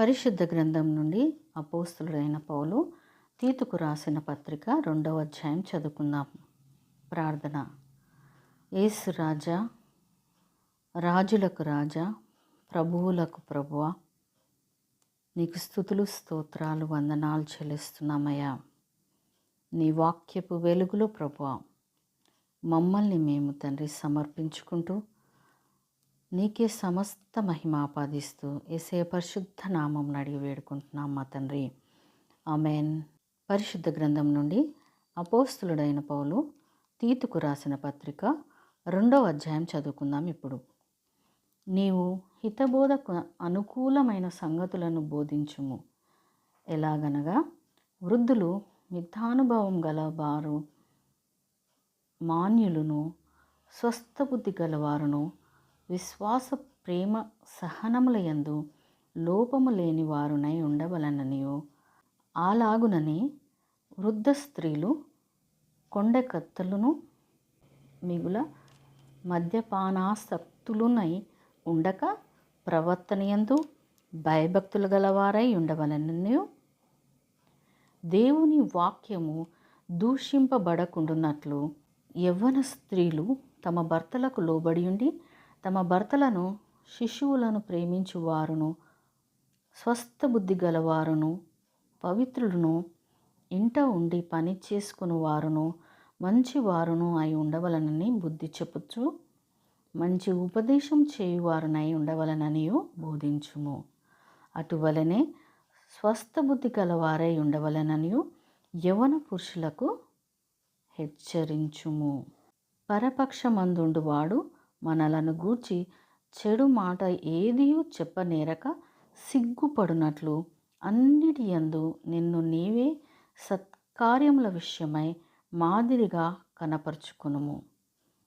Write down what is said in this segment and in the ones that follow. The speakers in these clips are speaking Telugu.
పరిశుద్ధ గ్రంథం నుండి అపోస్తలుడైన పౌలు తీతుకు రాసిన పత్రిక 2వ అధ్యాయం చదువుకుందాం. ప్రార్థన. యేసు రాజా, రాజులకు రాజా, ప్రభువులకు ప్రభువా, నీకు స్తుతులు స్తోత్రాలు వందనాలు చెల్లిస్తున్నామయ్యా. నీ వాక్యపు వెలుగులో ప్రభువా మమ్మల్ని మేము తండ్రి సమర్పించుకుంటూ నీకే సమస్త మహిమ ఆపాదిస్తూ యేసయ్య పరిశుద్ధ నామం అడిగి వేడుకుంటున్నాం మా తండ్రి. ఆమెన్. పరిశుద్ధ గ్రంథం నుండి అపోస్తలుడైన పౌలు తీతుకు రాసిన పత్రిక 2వ అధ్యాయం చదువుకుందాం. ఇప్పుడు నీవు హితబోధకు అనుకూలమైన సంగతులను బోధించుము. ఎలాగనగా వృద్ధులు, మిథ్యానుభవం గలవారు, మాన్యులను, స్వస్థబుద్ధి గలవారును, విశ్వాస ప్రేమ సహనములయందు లోపము లేని వారునై ఉండవలననియు, అలాగునని వృద్ధ స్త్రీలు కొండెకత్తలును మిగుల మద్యపానాసక్తులునై ఉండక ప్రవర్తనయందు భయభక్తులు గలవారై ఉండవలననియు, దేవుని వాక్యము దూషింపబడకుండునట్లు యవ్వన స్త్రీలు తమ భర్తలకు లోబడి ఉండి తమ భర్తలను శిశువులను ప్రేమించువారును, స్వస్థబుద్ధి గలవారును, పవిత్రులను, ఇంట ఉండి పని చేసుకుని వారును, మంచివారును అయి ఉండవలనని బుద్ధి చెప్పుచు మంచి ఉపదేశం చేయువారునై ఉండవలననియు బోధించుము. అటువలనే స్వస్థబుద్ధి గలవారై ఉండవలననియు యవ్వన పురుషులకు హెచ్చరించుము. పరపక్షమందుండువాడు మనలను గూర్చి చెడు మాట ఏదియూ చెప్పనేరక సిగ్గుపడునట్లు అన్నిటి యందు నిన్ను నీవే సత్కార్యముల విషయమై మాదిరిగా కనపరుచుకునుము.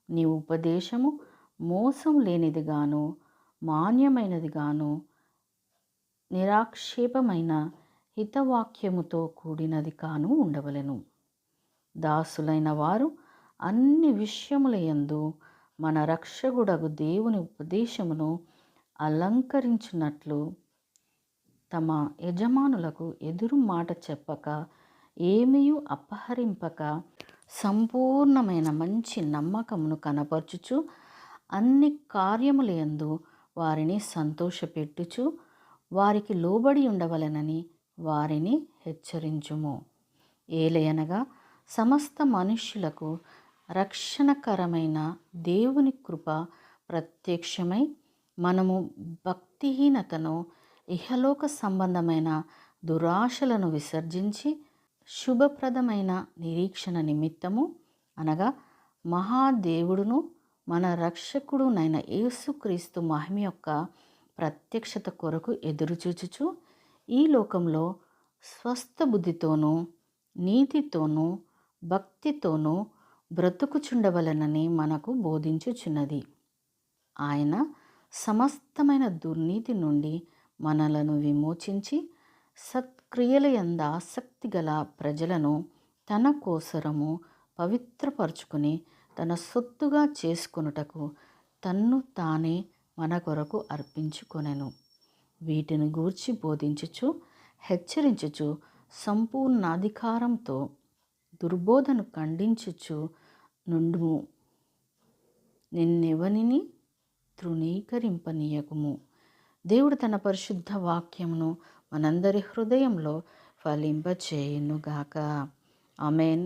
నీ ఉపదేశము మోసం లేనిదిగాను, మాన్యమైనదిగాను, నిరాక్షేపమైన హితవాక్యముతో కూడినది కాను ఉండవలెను. దాసులైన వారు అన్ని విషయముల యందు మన రక్షకుడగు దేవుని ఉపదేశమును అలంకరించున్నట్లు తమ యజమానులకు ఎదురు మాట చెప్పక, ఏమీయూ అపహరింపక, సంపూర్ణమైన మంచి నమ్మకమును కనపరచుచు అన్ని కార్యముల యందు వారిని సంతోషపెట్టుచు వారికి లోబడి ఉండవలెనని వారిని హెచ్చరించుము. ఏలయనగా సమస్త మనుష్యులకు రక్షణకరమైన దేవుని కృప ప్రత్యక్షమై మనము భక్తిహీనతను, ఇహలోక సంబంధమైన దురాశలను విసర్జించి శుభప్రదమైన నిరీక్షణ నిమిత్తము, అనగా మహాదేవుడును మన రక్షకుడునైన యేసుక్రీస్తు మహిమ యొక్క ప్రత్యక్షత కొరకు ఎదురుచూచుచు ఈ లోకంలో స్వస్థ బుద్ధితోనూ నీతితోనూ భక్తితోనూ బ్రతుకుచుండవలనని మనకు బోధించుచున్నది. ఆయన సమస్తమైన దుర్నీతి నుండి మనలను విమోచించి సత్క్రియల యందు ఆసక్తి గల ప్రజలను తన కోసరము పవిత్రపరచుకుని తన సొత్తుగా చేసుకొనుటకు తన్ను తానే మన కొరకు అర్పించుకొనెను. వీటిని గూర్చి బోధించుచు హెచ్చరించుచు సంపూర్ణాధికారంతో దుర్బోధను ఖండించుచు నుండుము. నిన్నెవనిని తృణీకరింపనీయకుము. దేవుడు తన పరిశుద్ధ వాక్యమును మనందరి హృదయంలో ఫలింపచేయునుగాక. ఆమెన్.